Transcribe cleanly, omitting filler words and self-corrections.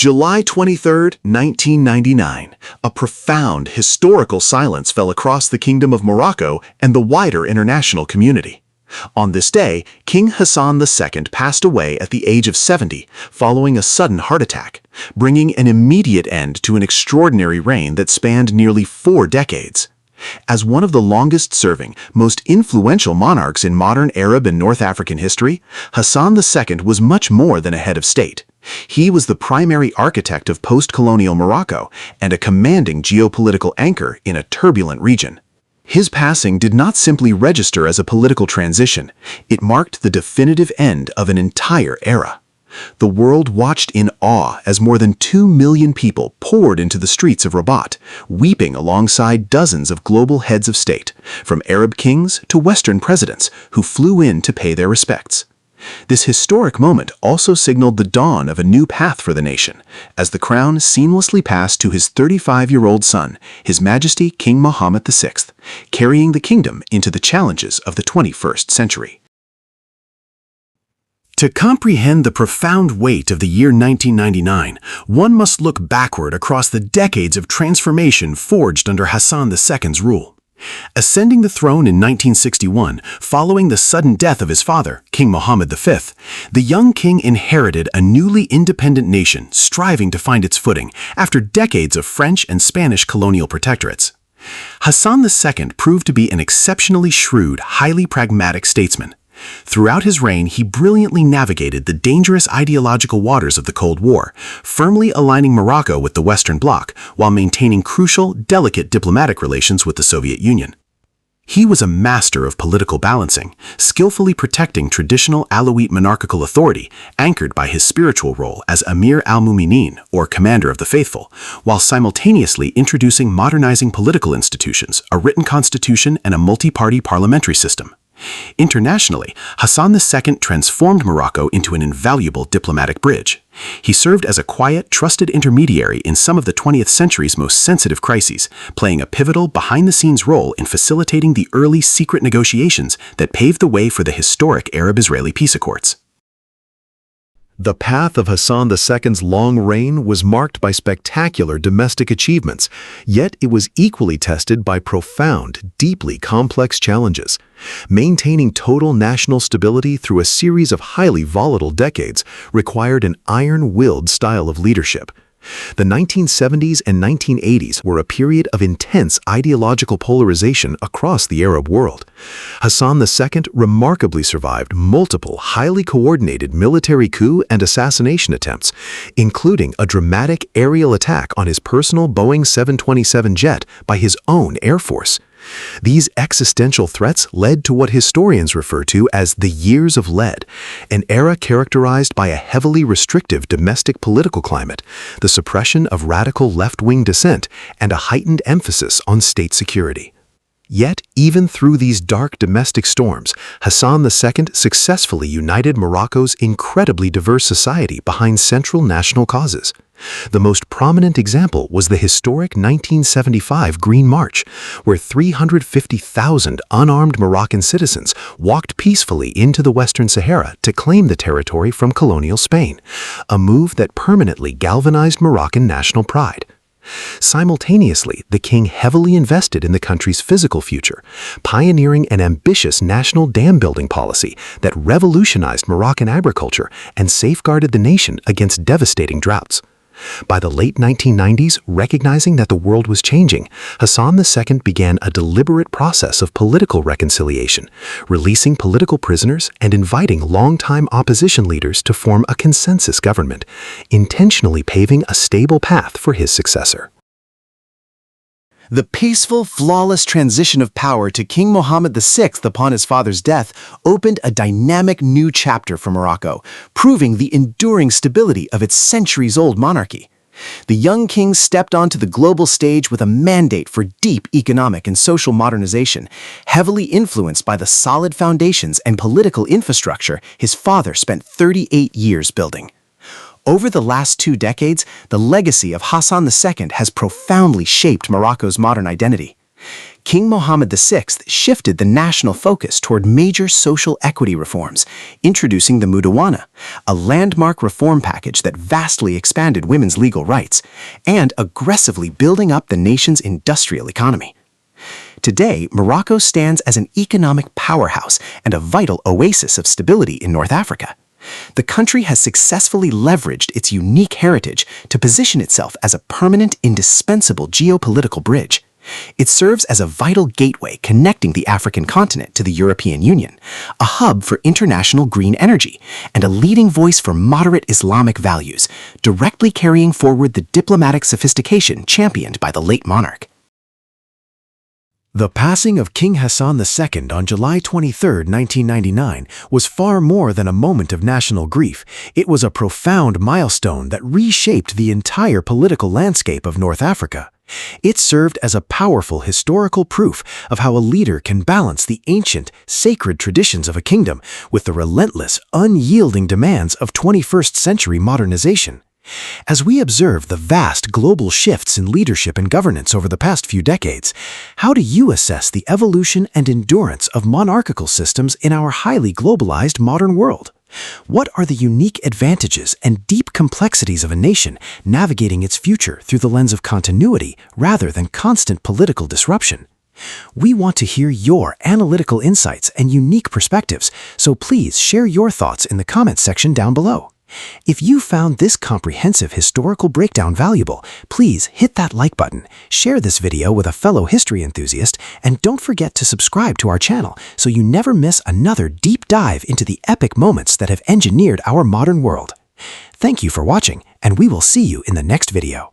July 23, 1999, a profound historical silence fell across the Kingdom of Morocco and the wider international community. On this day, King Hassan II passed away at the age of 70 following a sudden heart attack, bringing an immediate end to an extraordinary reign that spanned nearly 4 decades. As one of the longest-serving, most influential monarchs in modern Arab and North African history, Hassan II was much more than a head of state. He was the primary architect of post-colonial Morocco and a commanding geopolitical anchor in a turbulent region. His passing did not simply register as a political transition, it marked the definitive end of an entire era. The world watched in awe as more than 2 million people poured into the streets of Rabat, weeping alongside dozens of global heads of state, from Arab kings to Western presidents who flew in to pay their respects. This historic moment also signaled the dawn of a new path for the nation, as the crown seamlessly passed to his 35-year-old son, His Majesty King Mohammed VI, carrying the kingdom into the challenges of the 21st century. To comprehend the profound weight of the year 1999, one must look backward across the decades of transformation forged under Hassan II's rule. Ascending the throne in 1961, following the sudden death of his father, King Mohammed V, the young king inherited a newly independent nation striving to find its footing after decades of French and Spanish colonial protectorates. Hassan II proved to be an exceptionally shrewd, highly pragmatic statesman. Throughout his reign, he brilliantly navigated the dangerous ideological waters of the Cold War, firmly aligning Morocco with the Western Bloc while maintaining crucial, delicate diplomatic relations with the Soviet Union. He was a master of political balancing, skillfully protecting traditional Alawite monarchical authority, anchored by his spiritual role as Amir al-Mu'minin, or Commander of the Faithful, while simultaneously introducing modernizing political institutions, a written constitution, and a multi-party parliamentary system. Internationally, Hassan II transformed Morocco into an invaluable diplomatic bridge. He served as a quiet, trusted intermediary in some of the 20th century's most sensitive crises, playing a pivotal, behind-the-scenes role in facilitating the early secret negotiations that paved the way for the historic Arab-Israeli peace accords. The path of Hassan II's long reign was marked by spectacular domestic achievements, yet it was equally tested by profound, deeply complex challenges. Maintaining total national stability through a series of highly volatile decades required an iron-willed style of leadership. The 1970s and 1980s were a period of intense ideological polarization across the Arab world. Hassan II remarkably survived multiple highly coordinated military coup and assassination attempts, including a dramatic aerial attack on his personal Boeing 727 jet by his own Air Force. These existential threats led to what historians refer to as the Years of Lead, an era characterized by a heavily restrictive domestic political climate, the suppression of radical left-wing dissent, and a heightened emphasis on state security. Yet, even through these dark domestic storms, Hassan II successfully united Morocco's incredibly diverse society behind central national causes. The most prominent example was the historic 1975 Green March, where 350,000 unarmed Moroccan citizens walked peacefully into the Western Sahara to claim the territory from colonial Spain, a move that permanently galvanized Moroccan national pride. Simultaneously, the king heavily invested in the country's physical future, pioneering an ambitious national dam-building policy that revolutionized Moroccan agriculture and safeguarded the nation against devastating droughts. By the late 1990s, recognizing that the world was changing, Hassan II began a deliberate process of political reconciliation, releasing political prisoners and inviting longtime opposition leaders to form a consensus government, intentionally paving a stable path for his successor. The peaceful, flawless transition of power to King Mohammed VI upon his father's death opened a dynamic new chapter for Morocco, proving the enduring stability of its centuries-old monarchy. The young king stepped onto the global stage with a mandate for deep economic and social modernization, heavily influenced by the solid foundations and political infrastructure his father spent 38 years building. Over the last 2 decades, the legacy of Hassan II has profoundly shaped Morocco's modern identity. King Mohammed VI shifted the national focus toward major social equity reforms, introducing the Mudawana, a landmark reform package that vastly expanded women's legal rights, and aggressively building up the nation's industrial economy. Today, Morocco stands as an economic powerhouse and a vital oasis of stability in North Africa. The country has successfully leveraged its unique heritage to position itself as a permanent, indispensable geopolitical bridge. It serves as a vital gateway connecting the African continent to the European Union, a hub for international green energy, and a leading voice for moderate Islamic values, directly carrying forward the diplomatic sophistication championed by the late monarch. The passing of King Hassan II on July 23, 1999, was far more than a moment of national grief. It was a profound milestone that reshaped the entire political landscape of North Africa. It served as a powerful historical proof of how a leader can balance the ancient, sacred traditions of a kingdom with the relentless, unyielding demands of 21st-century modernization. As we observe the vast global shifts in leadership and governance over the past few decades, how do you assess the evolution and endurance of monarchical systems in our highly globalized modern world? What are the unique advantages and deep complexities of a nation navigating its future through the lens of continuity rather than constant political disruption? We want to hear your analytical insights and unique perspectives, so please share your thoughts in the comments section down below. If you found this comprehensive historical breakdown valuable, please hit that like button, share this video with a fellow history enthusiast, and don't forget to subscribe to our channel so you never miss another deep dive into the epic moments that have engineered our modern world. Thank you for watching, and we will see you in the next video.